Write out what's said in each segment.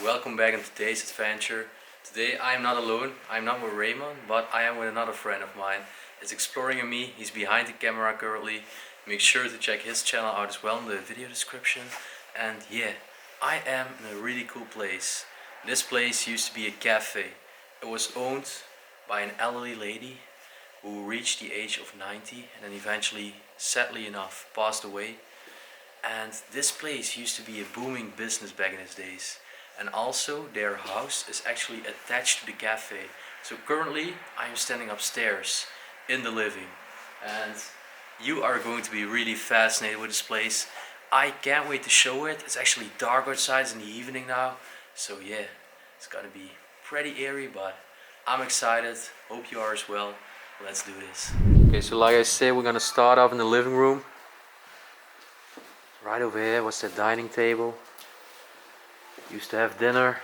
welcome back in today's adventure. Today I am not alone, I'm not with Raymond, but I am with another friend of mine. It's ExploringAndMe, he's behind the camera currently. Make sure to check his channel out as well in the video description. And yeah, I am in a really cool place. This place used to be a cafe. It was owned by an elderly lady who reached the age of 90 and then eventually, sadly enough, passed away. And this place used to be a booming business back in its days. And also their house is actually attached to the cafe. So currently I am standing upstairs in the living. And you are going to be really fascinated with this place. I can't wait to show it. It's actually dark outside, it's in the evening now. So yeah, it's gonna be pretty eerie, but I'm excited. Hope you are as well. Let's do this. Okay, so like I said, we're gonna start off in the living room. Right over here was the dining table. Used to have dinner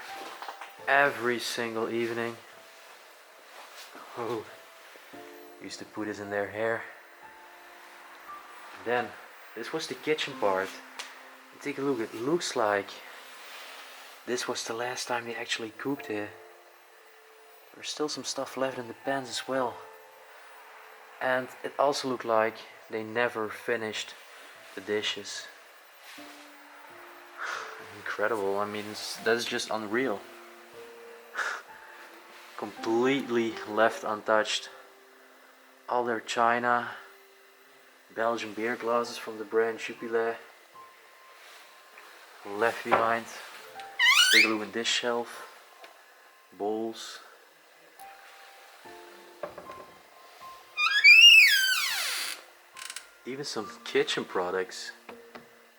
every single evening. Oh, used to put this in their hair. And then this was the kitchen part. Take a look, it looks like this was the last time they actually cooked here. There's still some stuff left in the pans as well. And it also looked like they never finished the dishes. Incredible, I mean, that's just unreal. Completely left untouched. All their china, Belgian beer glasses from the brand Jupiler, left behind. Take a look at this shelf, bowls. Even some kitchen products,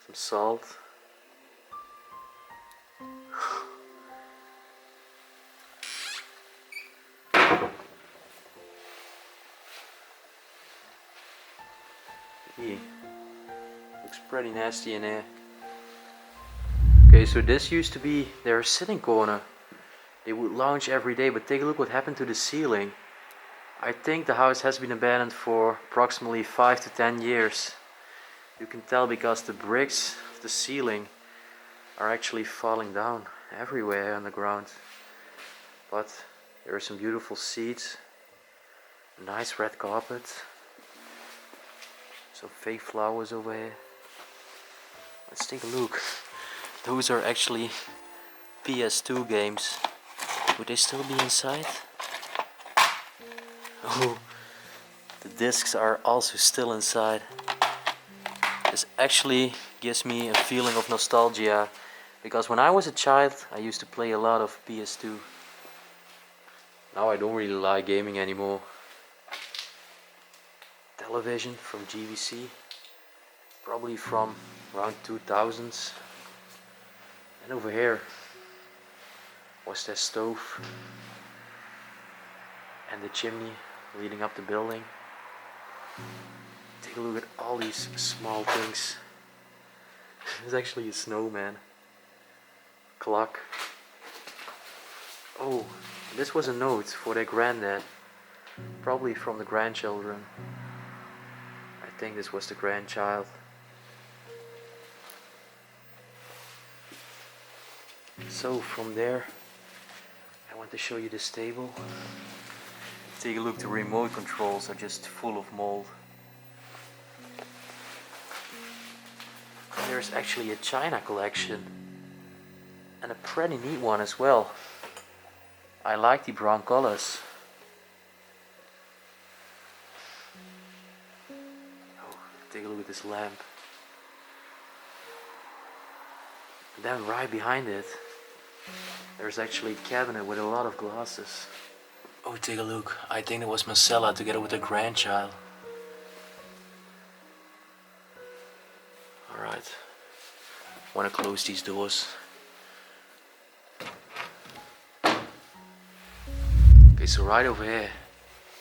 some salt. Looks pretty nasty in here. Okay, so this used to be their sitting corner. They would lounge every day, but take a look what happened to the ceiling. I think the house has been abandoned for approximately 5 to 10 years. You can tell because the bricks of the ceiling are actually falling down everywhere on the ground. But there are some beautiful seats, a nice red carpet. Some fake flowers over here. Let's take a look. Those are actually PS2 games. Would they still be inside? Oh, the discs are also still inside. This actually gives me a feeling of nostalgia, because when I was a child I used to play a lot of PS2. Now I don't really like gaming anymore. Television from GVC, probably from around 2000s. And over here was their stove and the chimney leading up the building. Take a look at all these small things. There's actually a snowman, clock. Oh, this was a note for their granddad, probably from the grandchildren. I think this was the grandchild. So from there, I want to show you this table. Take a look, the remote controls are just full of mold. And there's actually a china collection, and a pretty neat one as well. I like the brown colors. Take a look at this lamp. And then right behind it, there's actually a cabinet with a lot of glasses. Oh, take a look. I think it was Marcella together with her grandchild. Alright. Want to close these doors. Okay, so right over here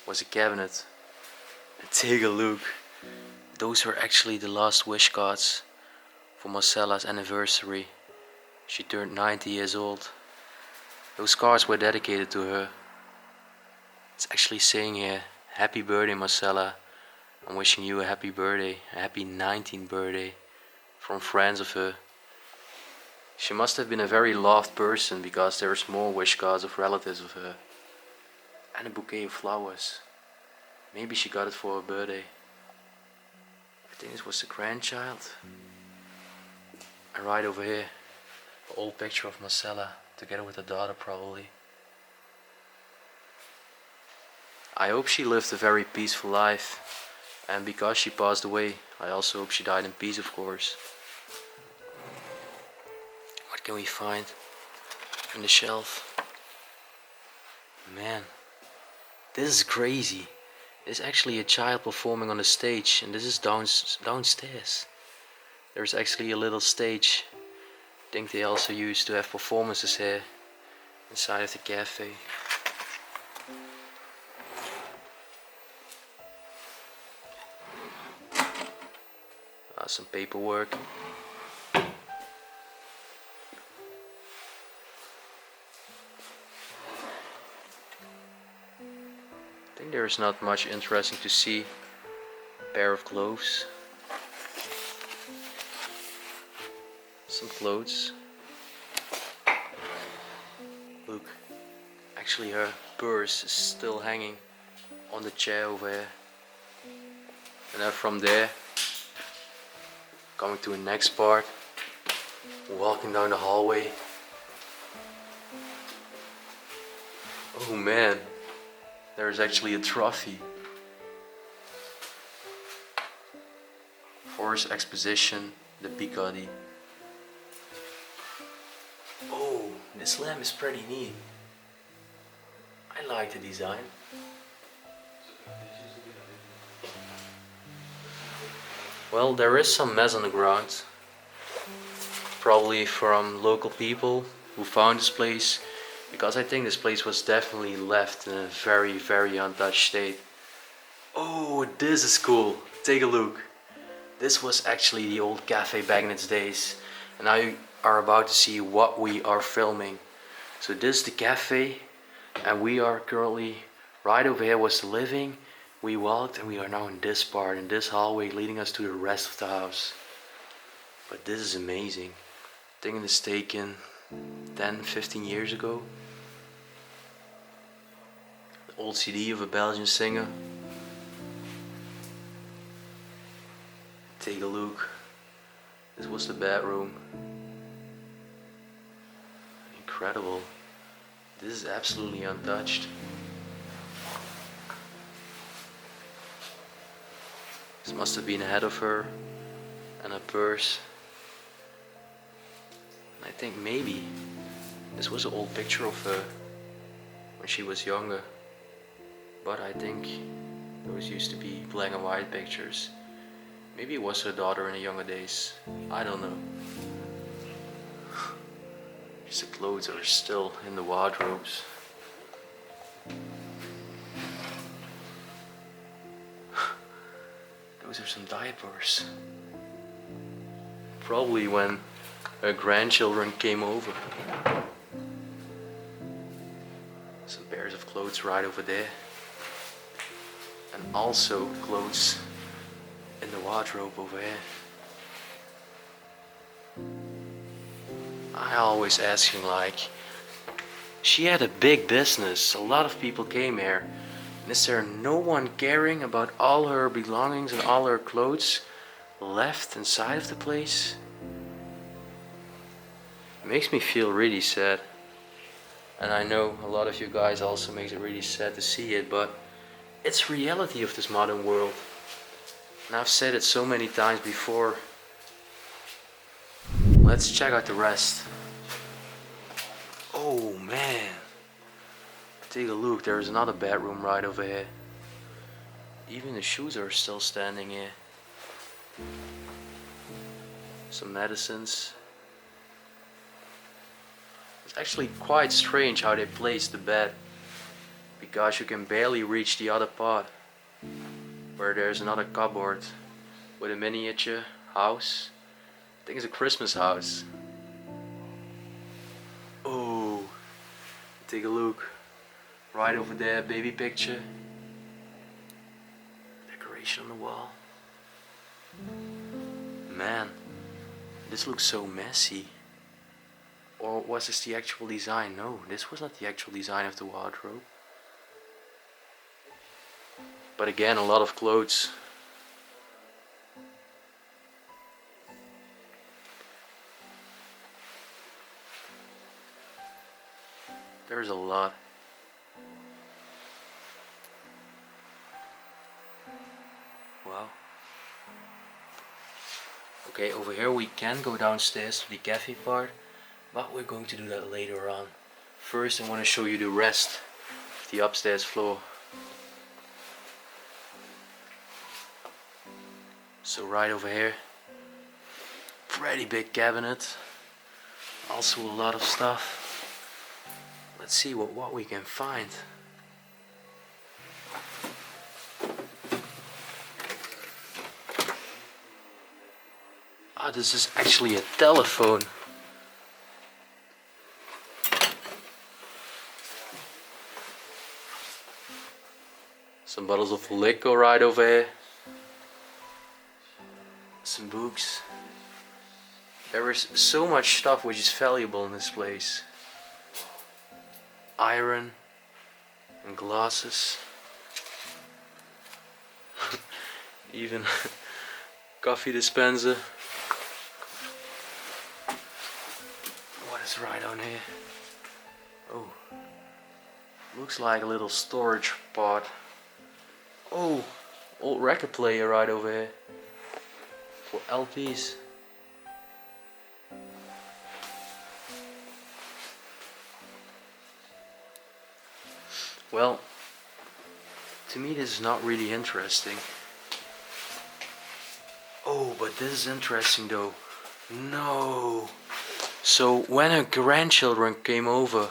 was a cabinet. And take a look. Those were actually the last wish cards for Marcella's anniversary. She turned 90 years old. Those cards were dedicated to her. It's actually saying here, happy birthday Marcella. I'm wishing you a happy birthday, a happy 19th birthday from friends of her. She must have been a very loved person because there's more wish cards of relatives of her. And a bouquet of flowers. Maybe she got it for her birthday. I think this was the grandchild. And right over here, an old picture of Marcella, together with her daughter probably. I hope she lived a very peaceful life. And because she passed away, I also hope she died in peace, of course. What can we find in the shelf? Man, this is crazy. There's actually a child performing on the stage, and this is downstairs. There's actually a little stage. I think they also used to have performances here inside of the cafe. Some paperwork. I think there's not much interesting to see. A pair of gloves. Some clothes. Look, actually her purse is still hanging on the chair over here. And then from there, coming to the next part, walking down the hallway. Oh man, there's actually a trophy. Forest Exposition, the Picardy. Oh, this lamp is pretty neat. I like the design. Well, there is some mess on the ground. Probably from local people who found this place. Because I think this place was definitely left in a very, very untouched state. Oh, this is cool. Take a look. This was actually the old cafe back in its days. And now you are about to see what we are filming. So this is the cafe. And we are currently, right over here was the living. We walked and we are now in this part, in this hallway leading us to the rest of the house. But this is amazing. I think it is taken 10-15 years ago. The old CD of a Belgian singer. Take a look. This was the bedroom. Incredible. This is absolutely untouched. This must have been ahead of her, and a purse. And I think maybe this was an old picture of her when she was younger. But I think those used to be black and white pictures. Maybe it was her daughter in the younger days. I don't know. The clothes are still in the wardrobes. Those are some diapers. Probably when her grandchildren came over. Some pairs of clothes right over there. And also clothes in the wardrobe over here. I always asking like, she had a big business, a lot of people came here. And is there no one caring about all her belongings and all her clothes left inside of the place? It makes me feel really sad. And I know a lot of you guys also makes it really sad to see it, but it's reality of this modern world. And I've said it so many times before. Let's check out the rest. Oh man. Take a look, there is another bedroom right over here. Even the shoes are still standing here. Some medicines. It's actually quite strange how they placed the bed. Because you can barely reach the other part. Where there's another cupboard with a miniature house. I think it's a Christmas house. Oh, take a look. Right over there, baby picture. Decoration on the wall. Man, this looks so messy. Or was this the actual design? No, this was not the actual design of the wardrobe. But again, a lot of clothes. There's a lot. Wow. Okay, over here we can go downstairs to the cafe part, but we're going to do that later on. First I want to show you the rest of the upstairs floor. So right over here, pretty big cabinet, also a lot of stuff. Let's see what we can find. Ah, this is actually a telephone. Some bottles of liquor right over here. Some books. There is so much stuff which is valuable in this place. Iron and glasses. Even coffee dispenser. What is right on here? Oh, looks like a little storage pod. Oh, old record player right over here for LPs. Well, to me this is not really interesting. Oh, but this is interesting though. No. So when her grandchildren came over,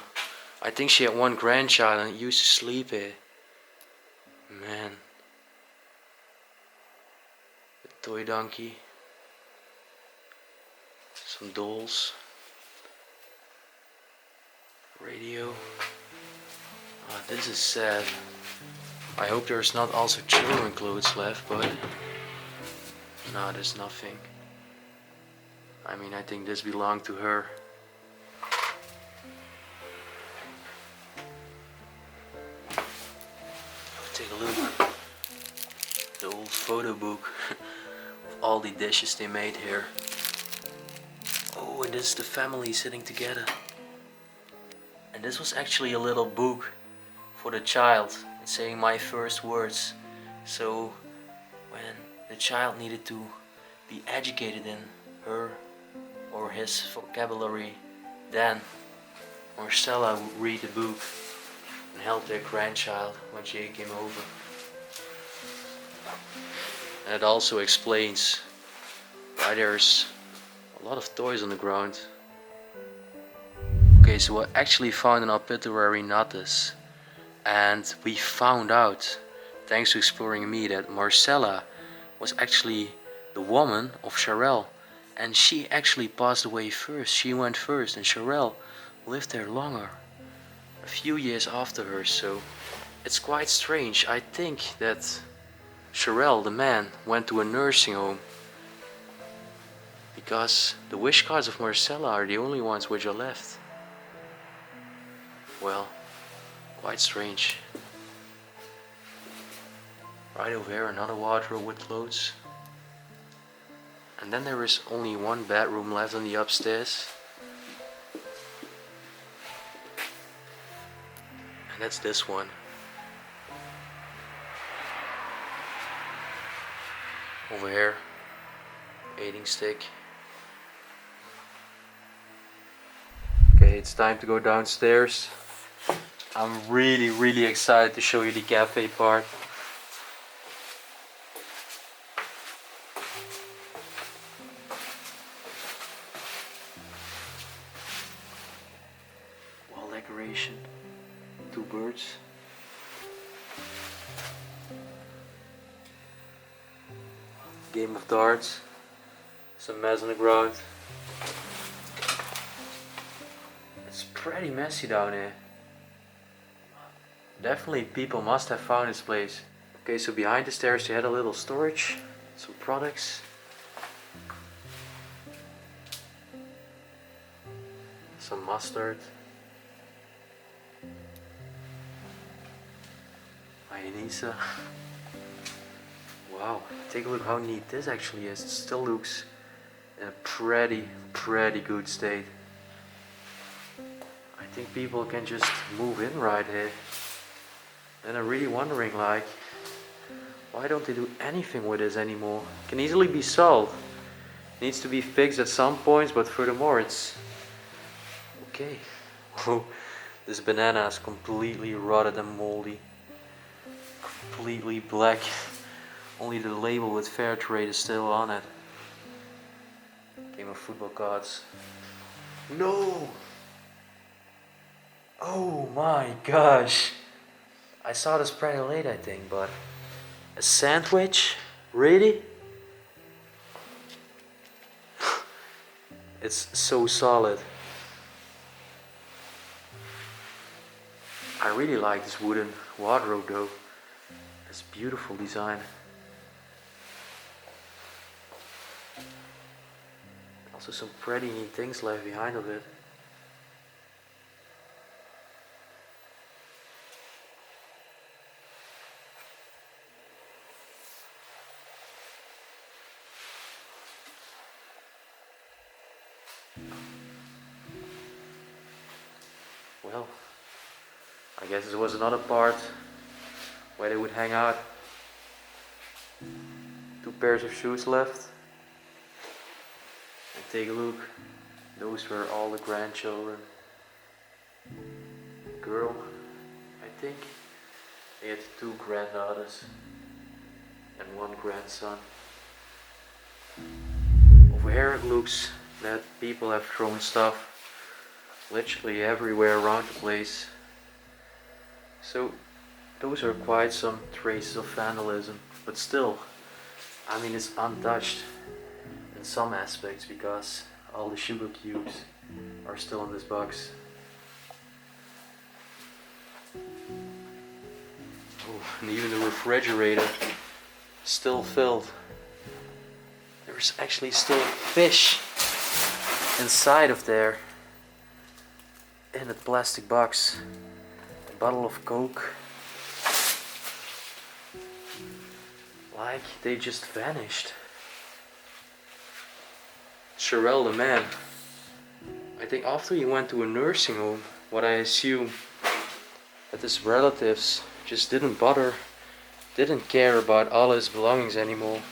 I think she had one grandchild and used to sleep here. Man. A toy donkey. Some dolls. Radio. Ah, this is sad. I hope there's not also children clothes left, but no, there's nothing. I mean, I think this belonged to her. Take a look. The old photo book of all the dishes they made here. Oh, and this is the family sitting together. And this was actually a little book for the child. It's saying my first words. So when the child needed to be educated in her or his vocabulary, then Marcella would read the book and help their grandchild when she came over. And it also explains why there's a lot of toys on the ground. Okay, so I actually found an obituary notice, and we found out, thanks to ExploringAndMe, that Marcella was actually the woman of Sharelle, and she actually passed away first. She went first, and Sharelle lived there longer, a few years after her. So it's quite strange. I think that Sharelle, the man, went to a nursing home, because the wish cards of Marcella are the only ones which are left. Well, quite strange. Right over here, another wardrobe with clothes. And then there is only one bedroom left on the upstairs. And that's this one. Over here, eating stick. Okay, it's time to go downstairs. I'm really excited to show you the cafe part. Wall decoration, 2 birds. Game of darts, some mess on the ground. It's pretty messy down here. Definitely people must have found this place. Okay, so behind the stairs they had a little storage, some products, some mustard, mayonnaise. Wow, take a look how neat this actually is. It still looks in a pretty good state. I think people can just move in right here. And I'm really wondering, like, why don't they do anything with this anymore? It can easily be solved. It needs to be fixed at some points, but furthermore it's okay. Oh, this banana is completely rotted and moldy. Completely black. Only the label with fair trade is still on it. Game of football cards. No! Oh my gosh! I saw this pretty late, I think, but a sandwich? Really? It's so solid. I really like this wooden wardrobe though. It's beautiful design. Also some pretty neat things left behind of it. Well, I guess there was another part where they would hang out. 2 pairs of shoes left. And take a look. Those were all the grandchildren. Girl, I think. They had 2 granddaughters and 1 grandson. Over here it looks that people have thrown stuff literally everywhere around the place. So those are quite some traces of vandalism, but still, I mean, it's untouched in some aspects because all the sugar cubes are still in this box. Oh, and even the refrigerator is still filled. There's actually still fish inside of there in the plastic box. A bottle of Coke. Like they just vanished. Sherelle the man, I think after he went to a nursing home, what I assume that his relatives just didn't care about all his belongings anymore.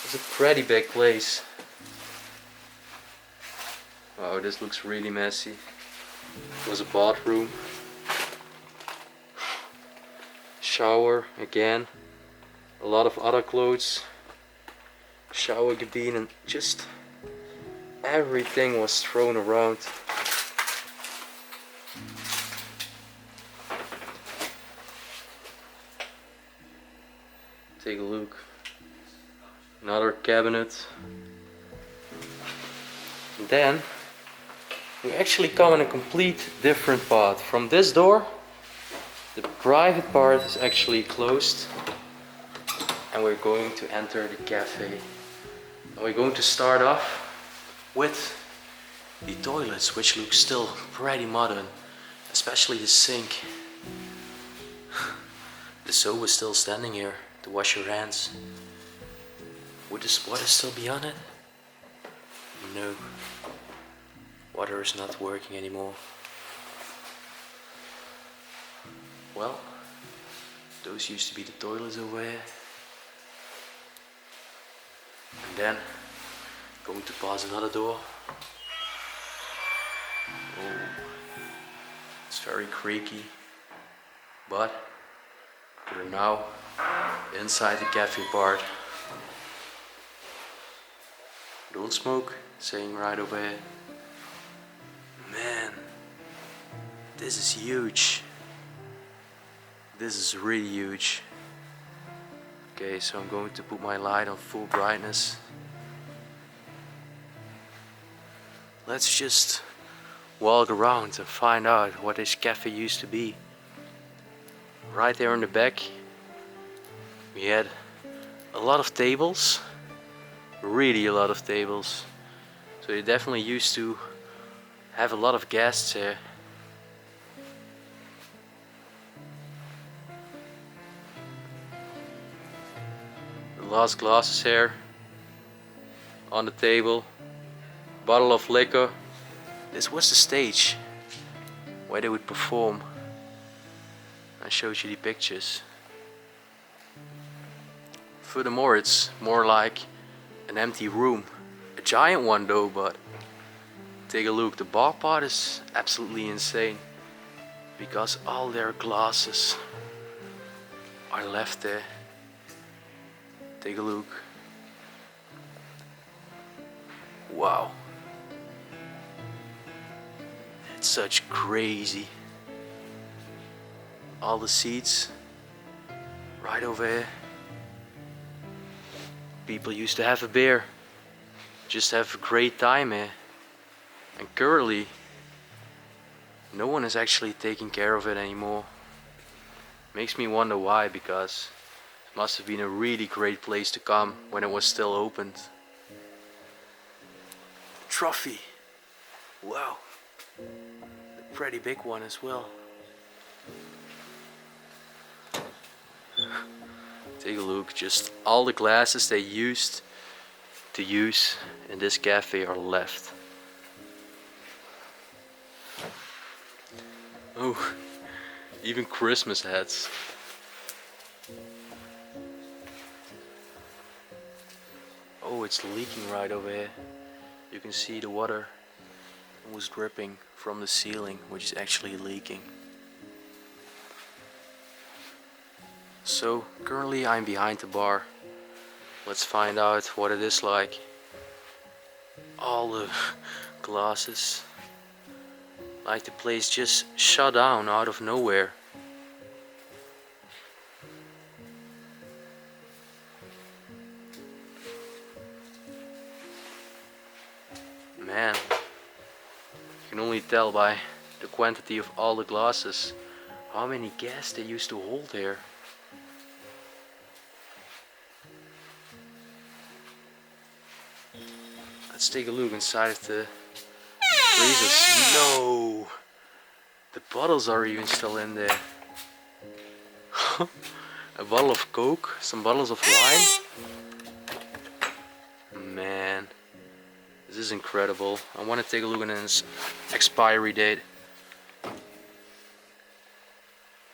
It's a pretty big place. Wow, this looks really messy. It was a bathroom. Shower again. A lot of other clothes. Shower cabine, and just everything was thrown around. Take a look. Another cabinet. And then we actually come in a complete different path. From this door, the private part is actually closed, and we're going to enter the cafe. And we're going to start off with the toilets, which look still pretty modern, especially the sink. The soap is still standing here to wash your hands. Would this water still be on it? No. Water is not working anymore. Well, those used to be the toilets over here. And then, going to pass another door. Oh, it's very creaky. But we're now inside the cafe part. Don't smoke, saying right over here. Man, this is huge. This is really huge. Okay, so I'm going to put my light on full brightness. Let's just walk around and find out what this cafe used to be. Right there in the back, we had a lot of tables. Really a lot of tables. So they definitely used to have a lot of guests here. The last glasses here on the table. Bottle of liquor. This was the stage where they would perform. I showed you the pictures. Furthermore, it's more like an empty room. A giant one though, but take a look. The bar part is absolutely insane because all their glasses are left there. Take a look. Wow. It's such crazy. All the seats right over here. People used to have a beer, just have a great time here. And currently, no one is actually taking care of it anymore. Makes me wonder why, because it must have been a really great place to come when it was still opened. Trophy. Wow. A pretty big one as well. Take a look, just all the glasses they used to use in this cafe are left. Oh, even Christmas hats. Oh, it's leaking right over here. You can see the water was dripping from the ceiling, which is actually leaking. So currently I'm behind the bar. Let's find out what it is like. All the glasses. Like the place just shut down out of nowhere. Man, you can only tell by the quantity of all the glasses how many guests they used to hold here. Let's take a look inside of the freezers. No! The bottles are even still in there. A bottle of Coke, some bottles of wine. Man, this is incredible. I want to take a look at its expiry date.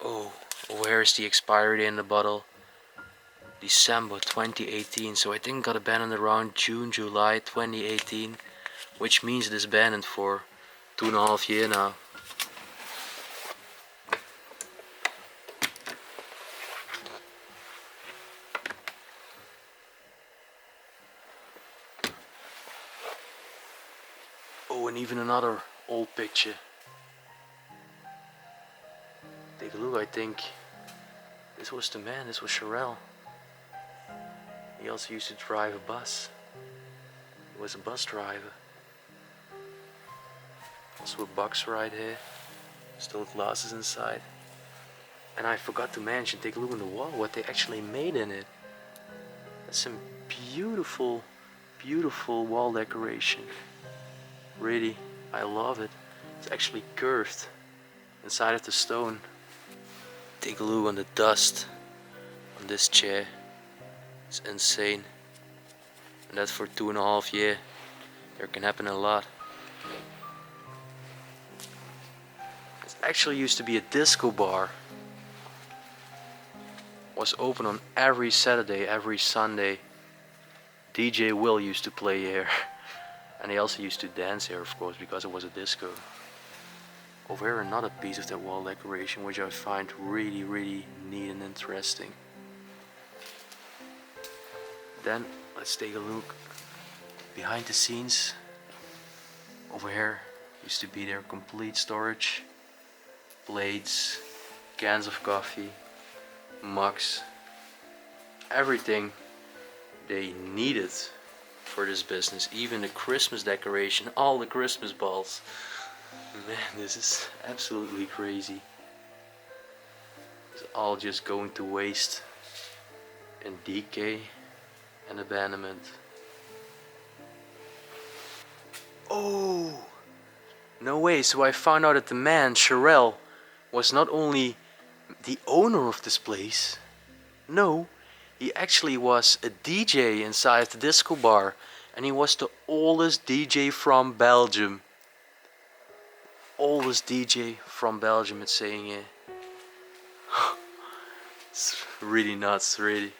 Oh, where is the expiry date in the bottle? December 2018, so I think it got abandoned around June, July 2018, which means it is abandoned for 2.5 years now. Oh, and even another old picture. Take a look, I think this was the man, this was Sherelle. He also used to drive a bus. He was a bus driver. Also a box right here. Still glasses inside. And I forgot to mention, take a look on the wall, what they actually made in it. That's some beautiful, beautiful wall decoration. Really, I love it. It's actually curved inside of the stone. Take a look on the dust on this chair. It's insane. And that's for 2.5 years. There can happen a lot. It actually used to be a disco bar. Was open on every Saturday, every Sunday. DJ Will used to play here. And he also used to dance here, of course, because it was a disco. Over here another piece of that wall decoration, which I find really, really neat and interesting. Then let's take a look behind the scenes. Over here used to be their complete storage. Plates, cans of coffee, mugs, everything they needed for this business. Even the Christmas decoration, all the Christmas balls. Man, this is absolutely crazy. It's all just going to waste and decay and abandonment. Oh, no way. So I found out that the man, Sherelle, was not only the owner of this place. No, he actually was a DJ inside the disco bar. And he was the oldest DJ from Belgium. Oldest DJ from Belgium, it's saying here. It's really nuts, really.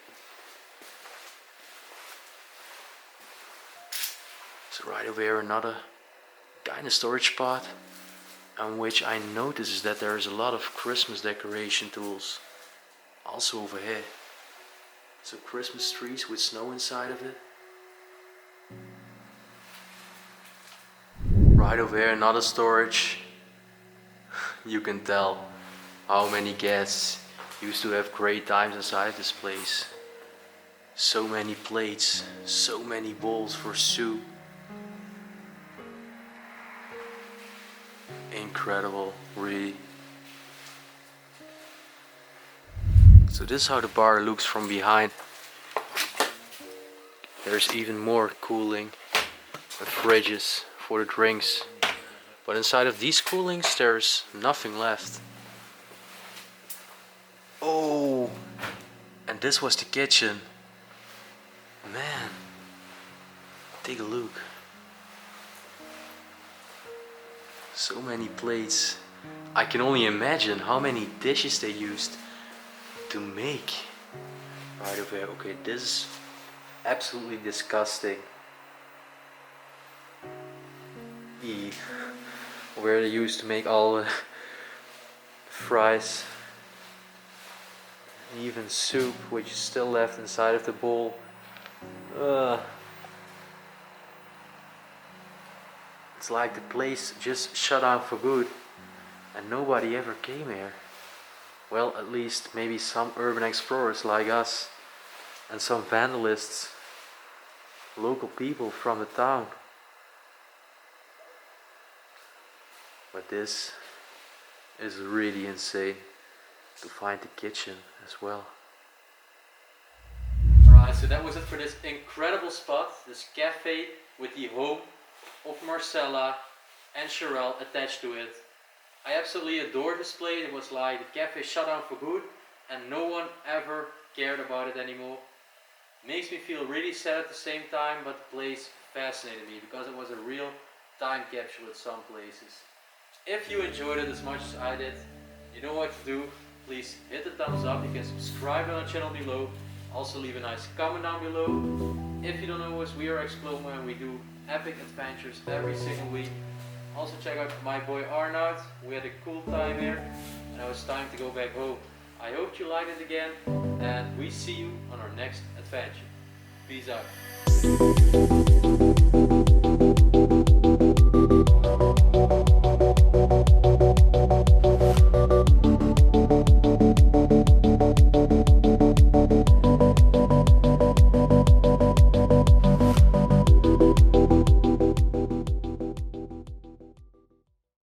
So right over here another kind of storage spot, on which I notice is that there is a lot of Christmas decoration tools. Also over here. So Christmas trees with snow inside of it. Right over here another storage. You can tell how many guests used to have great times inside this place. So many plates, so many bowls for soup. Incredible, really. So this is how the bar looks from behind. There's even more cooling with fridges for the drinks. But inside of these coolings there's nothing left. Oh, and this was the kitchen. Man, take a look. So many plates. I can only imagine how many dishes they used to make. Right over here. Okay, this is absolutely disgusting. Where they used to make all the fries. Even soup, which is still left inside of the bowl. It's like the place just shut down for good and nobody ever came here. Well, at least maybe some urban explorers like us and some vandalists, local people from the town. But this is really insane to find the kitchen as well. Alright, so that was it for this incredible spot, this cafe with the home of Marcella and Sherelle attached to it. I absolutely adore this place. It was like the cafe shut down for good and no one ever cared about it anymore. Makes me feel really sad at the same time, but the place fascinated me because it was a real time capsule at some places. If you enjoyed it as much as I did, you know what to do. Please hit the thumbs up. You can subscribe on our channel below. Also leave a nice comment down below. If you don't know us, we are Explomo and we do epic adventures every single week. Also check out my boy Arnoud. We had a cool time here and now it's time to go back home. I hope you liked it again and we see you on our next adventure. Peace out.